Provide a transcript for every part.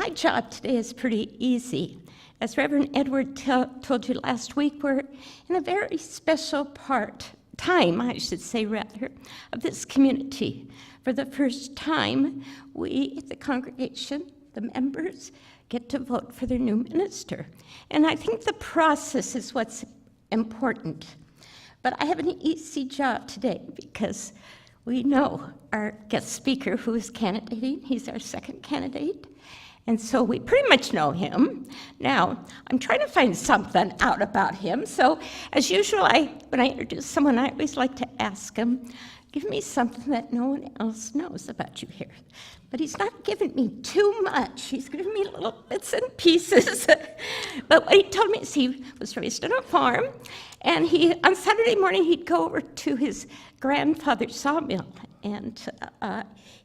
my job today is pretty easy. As Reverend Edward told you last week, we're in a very special time, of this community. For the first time, we, the congregation, the members, get to vote for their new minister. And I think the process is what's important. But I have an easy job today because we know our guest speaker who is candidating. He's our second candidate. And so we pretty much know him. Now, I'm trying to find something out about him. So as usual, when I introduce someone, I always like to ask him, give me something that no one else knows about you here. But he's not giving me too much. He's giving me little bits and pieces. But what he told me is he was raised on a farm, and on Saturday morning he'd go over to his grandfather's sawmill, and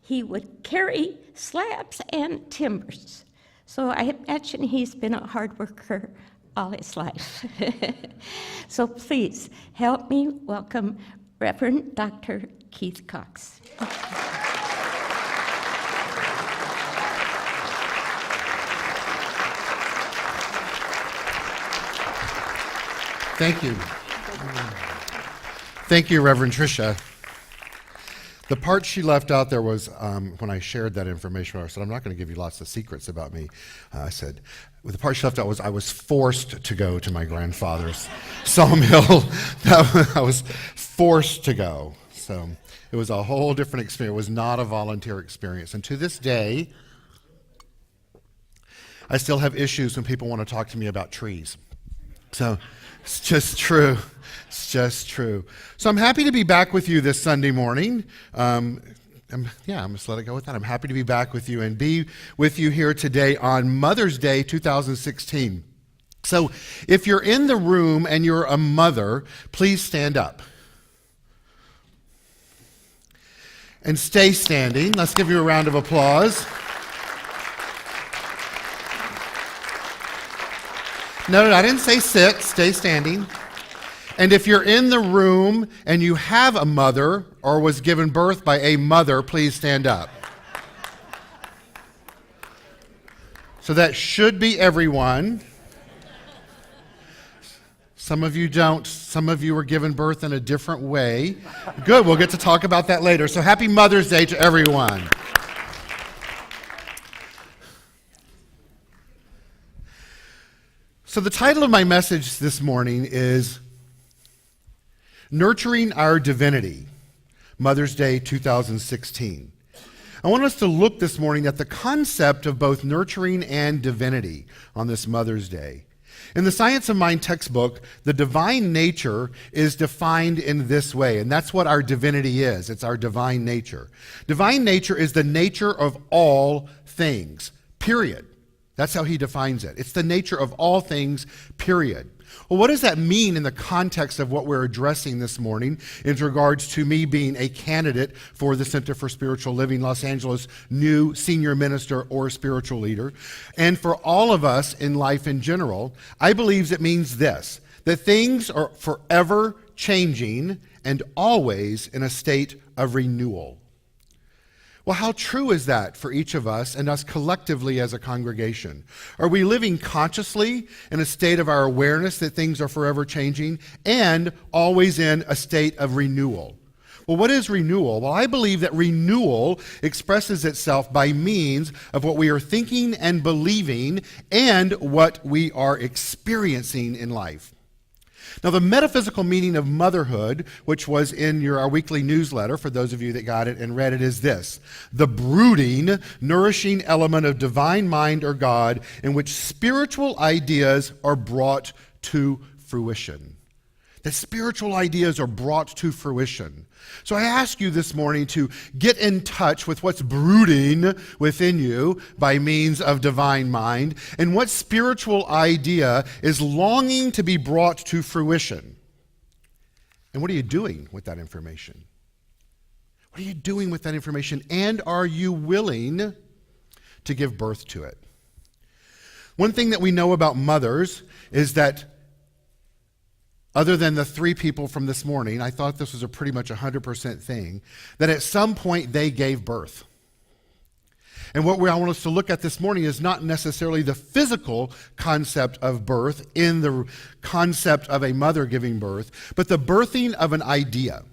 he would carry slabs and timbers. So I imagine he's been a hard worker all his life. So please help me welcome Reverend Dr. Keith Cox. Thank you. Thank you, Reverend Tricia. The part she left out there was when I shared that information, I said, I'm not going to give you lots of secrets about me. I said, the part she left out was I was forced to go to my grandfather's sawmill. I was forced to go. So it was a whole different experience. It was not a volunteer experience. And to this day, I still have issues when people want to talk to me about trees. So it's just true. It's just true. So I'm happy to be back with you this Sunday morning. I'm just let it go with that. I'm happy to be back with you and be with you here today on Mother's Day 2016. So if you're in the room and you're a mother, please stand up. And stay standing. Let's give you a round of applause. No, I didn't say sit. Stay standing. And if you're in the room and you have a mother or was given birth by a mother, please stand up. So that should be everyone. Some of you don't. Some of you were given birth in a different way. Good, we'll get to talk about that later. So happy Mother's Day to everyone. So the title of my message this morning is Nurturing Our Divinity, Mother's Day 2016. I want us to look this morning at the concept of both nurturing and divinity on this Mother's Day. In the Science of Mind textbook, the divine nature is defined in this way, and that's what our divinity is. It's our divine nature. Divine nature is the nature of all things, period. That's how he defines it. It's the nature of all things, period. Well, what does that mean in the context of what we're addressing this morning in regards to me being a candidate for the Center for Spiritual Living Los Angeles new senior minister or spiritual leader? And for all of us in life in general, I believe it means this, that things are forever changing and always in a state of renewal. Well, how true is that for each of us and us collectively as a congregation? Are we living consciously in a state of our awareness that things are forever changing and always in a state of renewal? Well, what is renewal? Well, I believe that renewal expresses itself by means of what we are thinking and believing and what we are experiencing in life. Now, the metaphysical meaning of motherhood, which was in our weekly newsletter, for those of you that got it and read it, is this: the brooding, nourishing element of divine mind or God in which spiritual ideas are brought to fruition. That spiritual ideas are brought to fruition. So I ask you this morning to get in touch with what's brooding within you by means of divine mind, and what spiritual idea is longing to be brought to fruition. And what are you doing with that information? What are you doing with that information? And are you willing to give birth to it? One thing that we know about mothers is that other than the three people from this morning, I thought this was a pretty much 100% thing, that at some point they gave birth. And what I want us to look at this morning is not necessarily the physical concept of birth in the concept of a mother giving birth, but the birthing of an idea.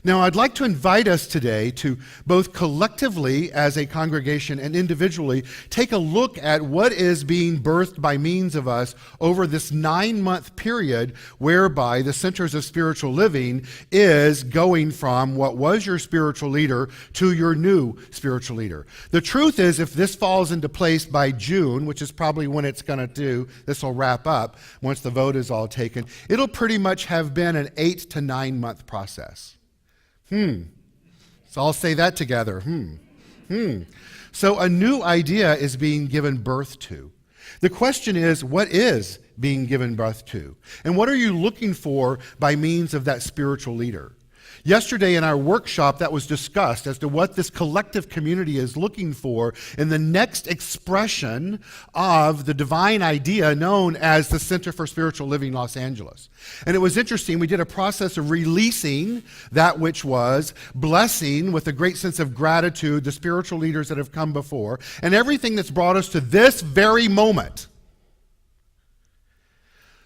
Now, I'd like to invite us today to both collectively as a congregation and individually take a look at what is being birthed by means of us over this 9-month period whereby the Centers of Spiritual Living is going from what was your spiritual leader to your new spiritual leader. The truth is, if this falls into place by June, which is probably when it's going to do, this will wrap up once the vote is all taken, it'll pretty much have been an 8 to 9 month process. So I'll say that together. So a new idea is being given birth to. The question is, what is being given birth to? And what are you looking for by means of that spiritual leader? Yesterday in our workshop, that was discussed as to what this collective community is looking for in the next expression of the divine idea known as the Center for Spiritual Living Los Angeles. And it was interesting. We did a process of releasing that which was, blessing with a great sense of gratitude the spiritual leaders that have come before, and everything that's brought us to this very moment.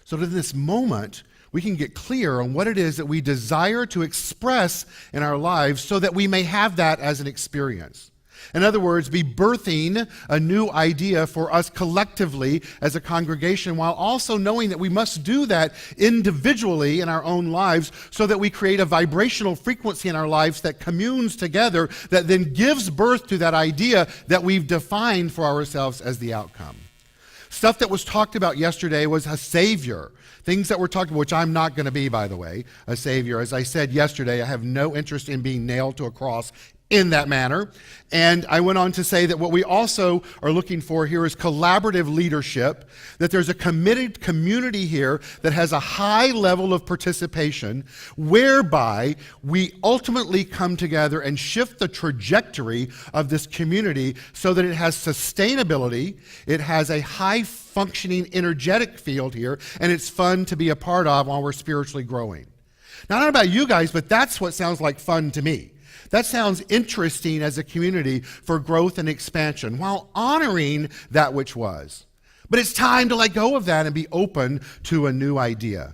So to this moment, we can get clear on what it is that we desire to express in our lives so that we may have that as an experience. In other words, be birthing a new idea for us collectively as a congregation, while also knowing that we must do that individually in our own lives so that we create a vibrational frequency in our lives that communes together, that then gives birth to that idea that we've defined for ourselves as the outcome. Stuff that was talked about yesterday was a savior. Things that were talked about, which I'm not going to be, by the way, a savior. As I said yesterday, I have no interest in being nailed to a cross in that manner. And I went on to say that what we also are looking for here is collaborative leadership, that there's a committed community here that has a high level of participation, whereby we ultimately come together and shift the trajectory of this community so that it has sustainability, it has a high functioning energetic field here, and it's fun to be a part of while we're spiritually growing. Now, I don't know about you guys, but that's what sounds like fun to me. That sounds interesting as a community for growth and expansion while honoring that which was. But it's time to let go of that and be open to a new idea.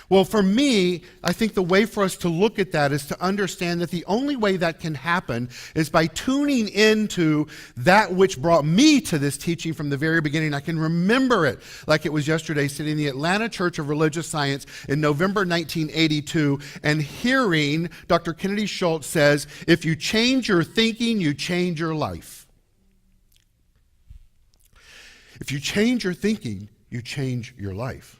Well, for me, I think the way for us to look at that is to understand that the only way that can happen is by tuning into that which brought me to this teaching from the very beginning. I can remember it like it was yesterday, sitting in the Atlanta Church of Religious Science in November 1982 and hearing Dr. Kennedy Schultz says, if you change your thinking, you change your life. If you change your thinking, you change your life.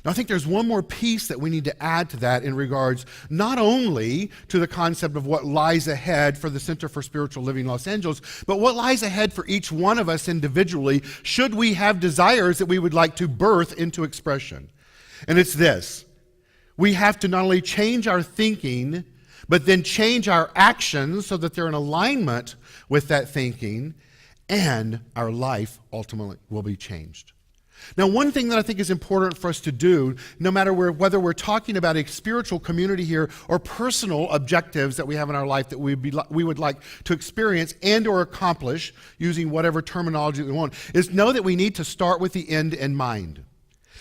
Now, I think there's one more piece that we need to add to that in regards not only to the concept of what lies ahead for the Center for Spiritual Living Los Angeles, but what lies ahead for each one of us individually should we have desires that we would like to birth into expression. And it's this. We have to not only change our thinking, but then change our actions so that they're in alignment with that thinking, and our life ultimately will be changed. Now, one thing that I think is important for us to do, no matter whether we're talking about a spiritual community here or personal objectives that we have in our life that we would like to experience and or accomplish using whatever terminology we want, is know that we need to start with the end in mind.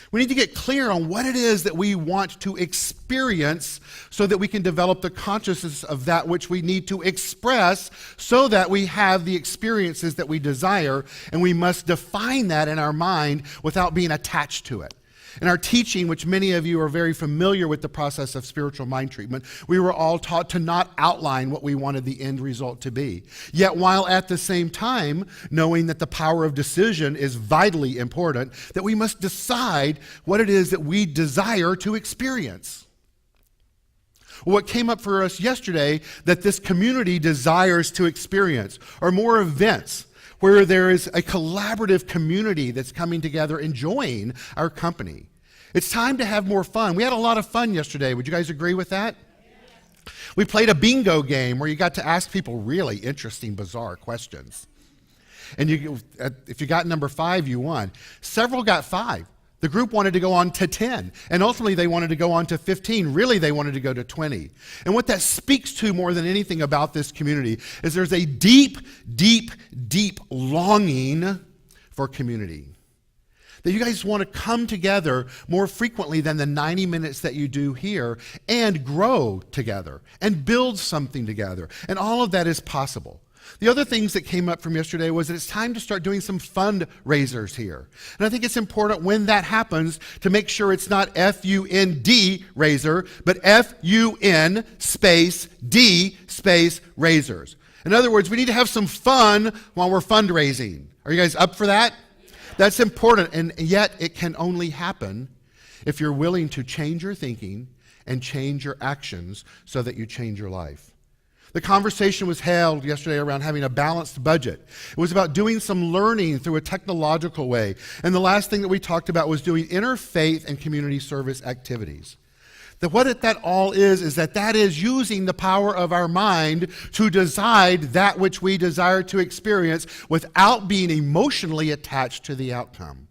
We need to get clear on what it is that we want to experience so that we can develop the consciousness of that which we need to express so that we have the experiences that we desire, and we must define that in our mind without being attached to it. In our teaching, which many of you are very familiar with the process of spiritual mind treatment, we were all taught to not outline what we wanted the end result to be. Yet while at the same time, knowing that the power of decision is vitally important, that we must decide what it is that we desire to experience. What came up for us yesterday that this community desires to experience are more events where there is a collaborative community that's coming together enjoying our company. It's time to have more fun. We had a lot of fun yesterday. Would you guys agree with that? Yes. We played a bingo game where you got to ask people really interesting, bizarre questions. And if you got number 5, you won. Several got 5. The group wanted to go on to 10, and ultimately they wanted to go on to 15. Really, they wanted to go to 20. And what that speaks to more than anything about this community is there's a deep, deep, deep longing for community. That you guys want to come together more frequently than the 90 minutes that you do here and grow together and build something together. And all of that is possible. The other things that came up from yesterday was that it's time to start doing some fundraisers here. And I think it's important when that happens to make sure it's not F-U-N-D raiser, but F-U-N space D space raisers. In other words, we need to have some fun while we're fundraising. Are you guys up for that? That's important, and yet it can only happen if you're willing to change your thinking and change your actions so that you change your life. The conversation was held yesterday around having a balanced budget. It was about doing some learning through a technological way. And the last thing that we talked about was doing interfaith and community service activities. That what that all is that is using the power of our mind to decide that which we desire to experience without being emotionally attached to the outcome.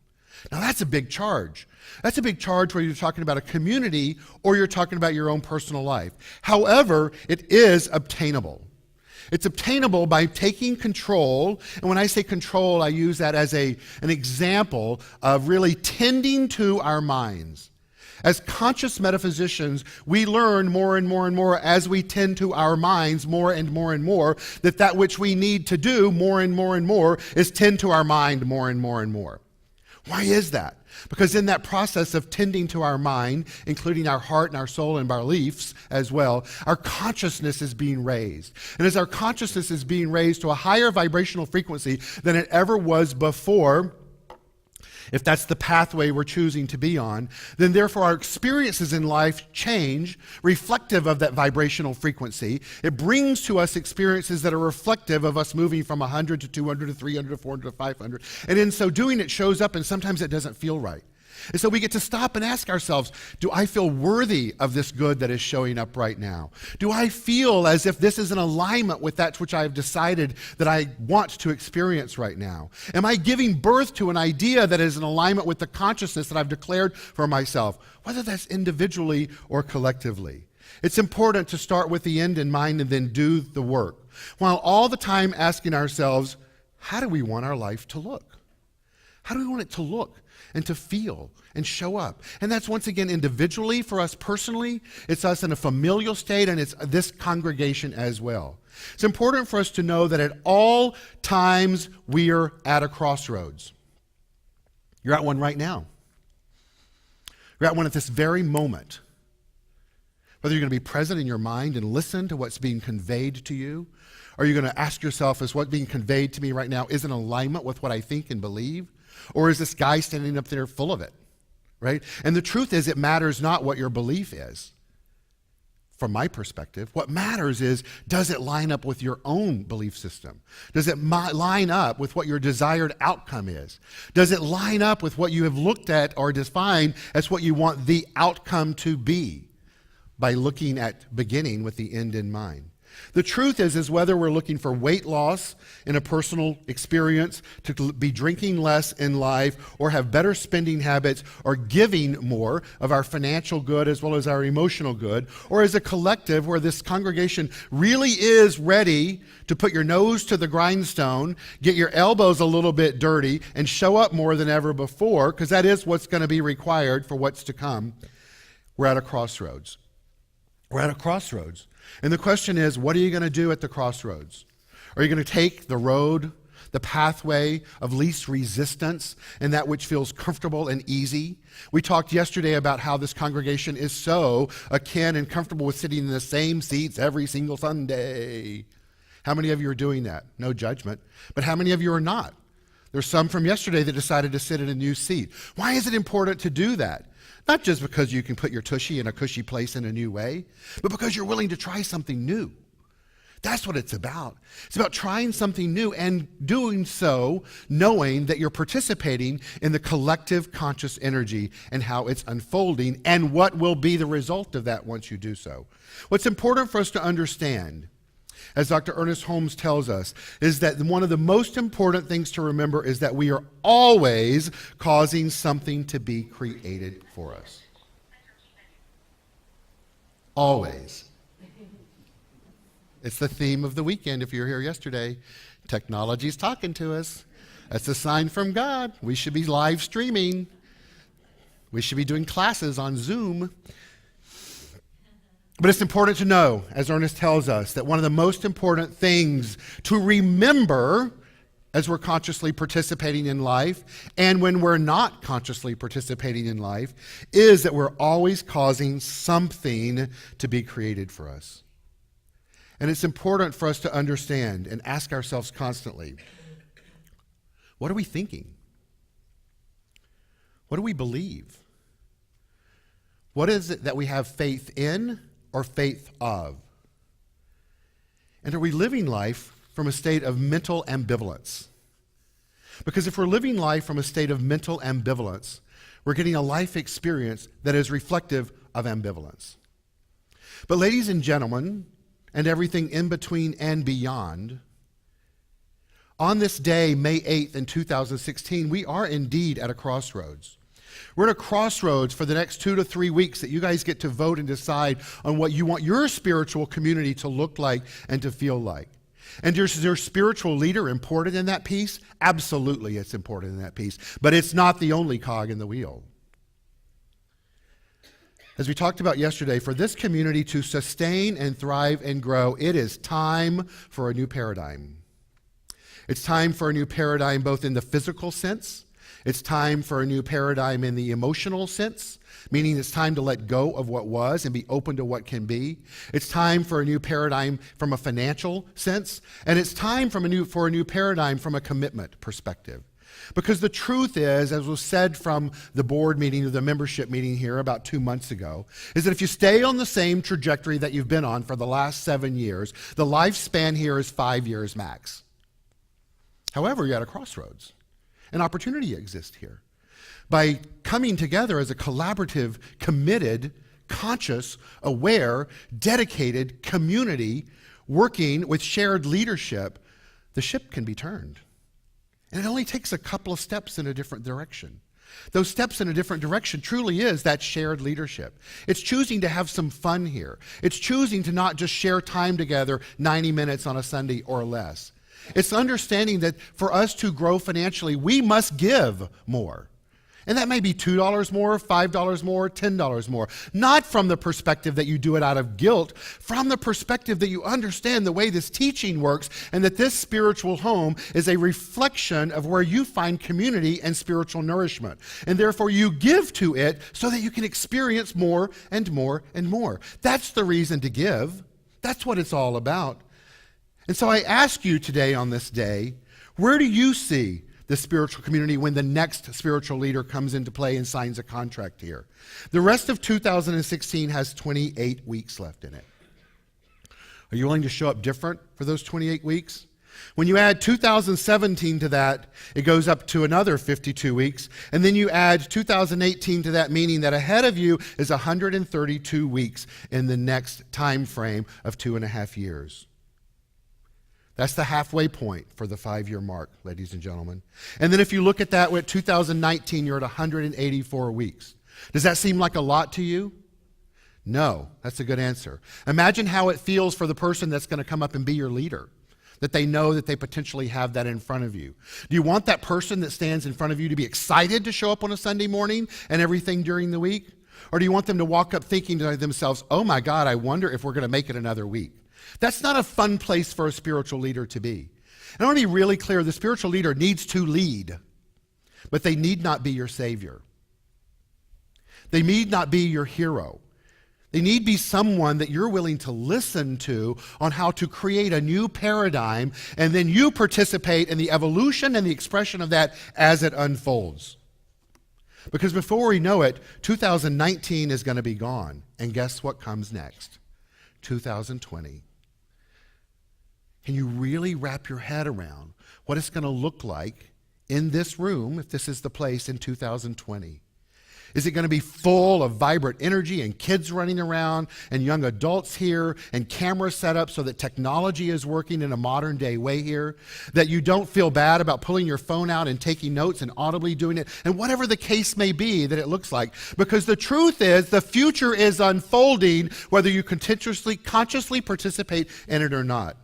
Now that's a big charge. That's a big charge whether you're talking about a community or you're talking about your own personal life. However, it is obtainable. It's obtainable by taking control, and when I say control, I use that as an example of really tending to our minds. As conscious metaphysicians, we learn more and more and more as we tend to our minds more and more and more that which we need to do more and more and more is tend to our mind more and more and more. Why is that? Because in that process of tending to our mind, including our heart and our soul and our beliefs as well, our consciousness is being raised. And as our consciousness is being raised to a higher vibrational frequency than it ever was before, if that's the pathway we're choosing to be on, then therefore our experiences in life change, reflective of that vibrational frequency. It brings to us experiences that are reflective of us moving from 100 to 200 to 300 to 400 to 500. And in so doing, it shows up, and sometimes it doesn't feel right. And so we get to stop and ask ourselves, do I feel worthy of this good that is showing up right now? Do I feel as if this is in alignment with that which I have decided that I want to experience right now? Am I giving birth to an idea that is in alignment with the consciousness that I've declared for myself, whether that's individually or collectively? It's important to start with the end in mind and then do the work, while all the time asking ourselves, how do we want our life to look? How do we want it to look and to feel and show up? And that's once again individually for us personally. It's us in a familial state, and it's this congregation as well. It's important for us to know that at all times we are at a crossroads. You're at one right now. You're at one at this very moment. Whether you're going to be present in your mind and listen to what's being conveyed to you, or you're going to ask yourself, is what being conveyed to me right now is in alignment with what I think and believe? Or is this guy standing up there full of it, right? And the truth is, it matters not what your belief is. From my perspective, what matters is, does it line up with your own belief system? Does it line up with what your desired outcome is? Does it line up with what you have looked at or defined as what you want the outcome to be by looking at beginning with the end in mind? The truth is whether we're looking for weight loss in a personal experience, to be drinking less in life, or have better spending habits, or giving more of our financial good as well as our emotional good, or as a collective where this congregation really is ready to put your nose to the grindstone, get your elbows a little bit dirty, and show up more than ever before, because that is what's going to be required for what's to come, we're at a crossroads. We're at a crossroads. And the question is, what are you going to do at the crossroads? Are you going to take the road, the pathway of least resistance, and that which feels comfortable and easy? We talked yesterday about how this congregation is so akin and comfortable with sitting in the same seats every single Sunday. How many of you are doing that? No judgment. But how many of you are not? There's some from yesterday that decided to sit in a new seat. Why is it important to do that? Not just because you can put your tushy in a cushy place in a new way, but because you're willing to try something new. That's what it's about. It's about trying something new and doing so knowing that you're participating in the collective conscious energy and how it's unfolding and what will be the result of that once you do so. What's important for us to understand as Dr. Ernest Holmes tells us, is that one of the most important things to remember is that we are always causing something to be created for us. Always. It's the theme of the weekend. If you were here yesterday, technology's talking to us. That's a sign from God. We should be live streaming. We should be doing classes on Zoom. But it's important to know, as Ernest tells us, that one of the most important things to remember as we're consciously participating in life and when we're not consciously participating in life is that we're always causing something to be created for us. And it's important for us to understand and ask ourselves constantly, what are we thinking? What do we believe? What is it that we have faith in or faith of? And are we living life from a state of mental ambivalence? Because if we're living life from a state of mental ambivalence, we're getting a life experience that is reflective of ambivalence. But ladies and gentlemen, and everything in between and beyond, on this day, May 8th in 2016, we are indeed at a crossroads. We're at a crossroads for the next 2 to 3 weeks that you guys get to vote and decide on what you want your spiritual community to look like and to feel like. And is your spiritual leader important in that piece? Absolutely, it's important in that piece. But it's not the only cog in the wheel. As we talked about yesterday, for this community to sustain and thrive and grow, it is time for a new paradigm. It's time for a new paradigm both in the physical sense. It's time for a new paradigm in the emotional sense, meaning it's time to let go of what was and be open to what can be. It's time for a new paradigm from a financial sense, and it's time for a new paradigm from a commitment perspective. Because the truth is, as was said from the board meeting or the membership meeting here about 2 months ago, is that if you stay on the same trajectory that you've been on for the last 7 years, the lifespan here is 5 years max. However, you're at a crossroads. An opportunity exists here. By coming together as a collaborative, committed, conscious, aware, dedicated community, working with shared leadership, the ship can be turned. And it only takes a couple of steps in a different direction. Those steps in a different direction truly is that shared leadership. It's choosing to have some fun here. It's choosing to not just share time together 90 minutes on a Sunday or less. It's understanding that for us to grow financially, we must give more. And that may be $2 more, $5 more, $10 more. Not from the perspective that you do it out of guilt, from the perspective that you understand the way this teaching works and that this spiritual home is a reflection of where you find community and spiritual nourishment. And therefore you give to it so that you can experience more and more and more. That's the reason to give. That's what it's all about. And so I ask you today on this day, where do you see the spiritual community when the next spiritual leader comes into play and signs a contract here? The rest of 2016 has 28 weeks left in it. Are you willing to show up different for those 28 weeks? When you add 2017 to that, it goes up to another 52 weeks. And then you add 2018 to that, meaning that ahead of you is 132 weeks in the next time frame of 2.5 years. That's the halfway point for the 5-year mark, ladies and gentlemen. And then if you look at that with 2019, you're at 184 weeks. Does that seem like a lot to you? No, that's a good answer. Imagine how it feels for the person that's going to come up and be your leader, that they know that they potentially have that in front of you. Do you want that person that stands in front of you to be excited to show up on a Sunday morning and everything during the week? Or do you want them to walk up thinking to themselves, oh my God, I wonder if we're going to make it another week? That's not a fun place for a spiritual leader to be. And I want to be really clear, the spiritual leader needs to lead, but they need not be your savior. They need not be your hero. They need to be someone that you're willing to listen to on how to create a new paradigm, and then you participate in the evolution and the expression of that as it unfolds. Because before we know it, 2019 is going to be gone. And guess what comes next? 2020. Can you really wrap your head around what it's going to look like in this room, if this is the place, in 2020? Is it going to be full of vibrant energy and kids running around and young adults here and cameras set up so that technology is working in a modern day way here? That you don't feel bad about pulling your phone out and taking notes and audibly doing it, and whatever the case may be that it looks like. Because the truth is, the future is unfolding whether you consciously participate in it or not.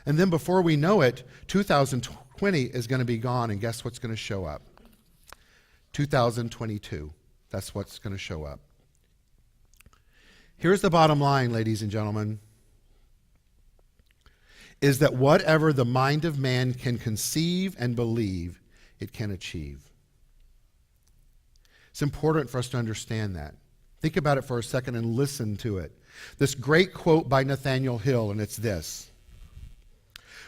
And then before we know it, 2020 is going to be gone, and guess what's going to show up? 2022. That's what's going to show up. Here's the bottom line, ladies and gentlemen, is that whatever the mind of man can conceive and believe, it can achieve. It's important for us to understand that. Think about it for a second and listen to it. This great quote by Nathaniel Hill, and it's this: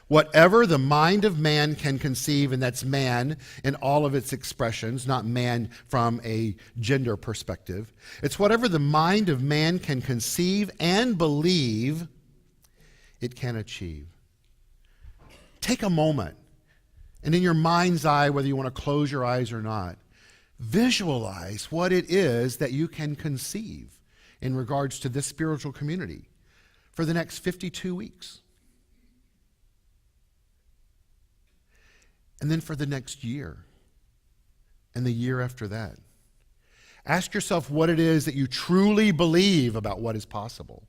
whatever the mind of man can conceive, and that's man in all of its expressions, not man from a gender perspective. It's whatever the mind of man can conceive and believe, it can achieve. Take a moment, and in your mind's eye, whether you want to close your eyes or not, visualize what it is that you can conceive in regards to this spiritual community for the next 52 weeks. And then for the next year, and the year after that. Ask yourself what it is that you truly believe about what is possible.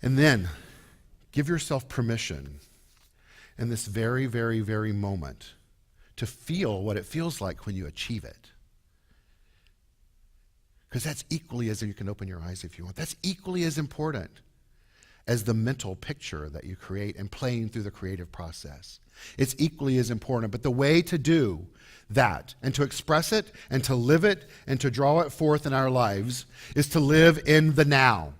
And then give yourself permission in this very, very, very moment to feel what it feels like when you achieve it. Because that's equally as, you can open your eyes if you want, that's equally as important as the mental picture that you create and playing through the creative process. It's equally as important. But the way to do that and to express it and to live it and to draw it forth in our lives is to live in the now.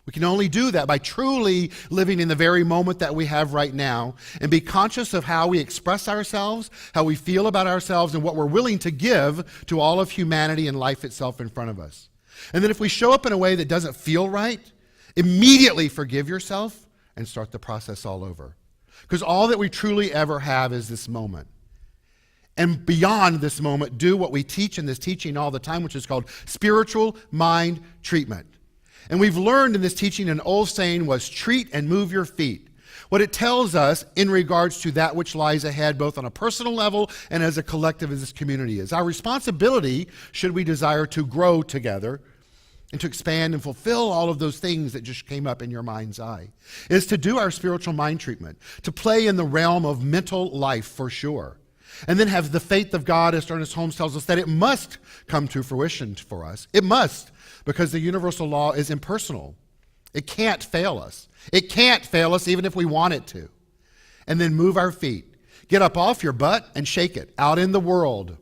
We can only do that by truly living in the very moment that we have right now and be conscious of how we express ourselves, how we feel about ourselves, and what we're willing to give to all of humanity and life itself in front of us. And then if we show up in a way that doesn't feel right, immediately forgive yourself and start the process all over. Because all that we truly ever have is this moment. And beyond this moment, do what we teach in this teaching all the time, which is called spiritual mind treatment. And we've learned in this teaching, an old saying was, treat and move your feet. What it tells us in regards to that which lies ahead, both on a personal level and as a collective as this community is. Our responsibility, should we desire to grow together and to expand and fulfill all of those things that just came up in your mind's eye, is to do our spiritual mind treatment, to play in the realm of mental life for sure. And then have the faith of God, as Ernest Holmes tells us, that it must come to fruition for us. It must, because the universal law is impersonal. It can't fail us. It can't fail us even if we want it to. And then move our feet. Get up off your butt and shake it out in the world.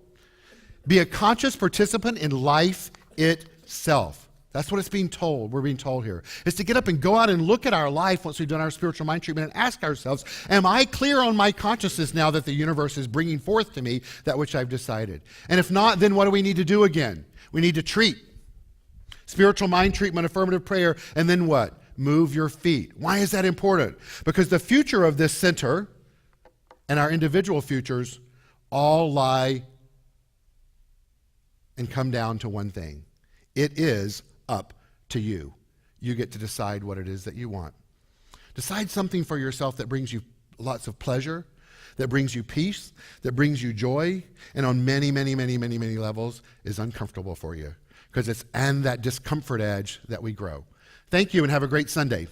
Be a conscious participant in life itself. That's what it's being told. We're being told here. Is to get up and go out and look at our life once we've done our spiritual mind treatment and ask ourselves, am I clear on my consciousness now that the universe is bringing forth to me that which I've decided? And if not, then what do we need to do again? We need to treat. Spiritual mind treatment, affirmative prayer, and then what? Move your feet. Why is that important? Because the future of this center and our individual futures all lie and come down to one thing. It is up to you. You get to decide what it is that you want. Decide something for yourself that brings you lots of pleasure, that brings you peace, that brings you joy, and on many, many, many, many, many levels is uncomfortable for you, because it's on that discomfort edge that we grow. Thank you and have a great Sunday.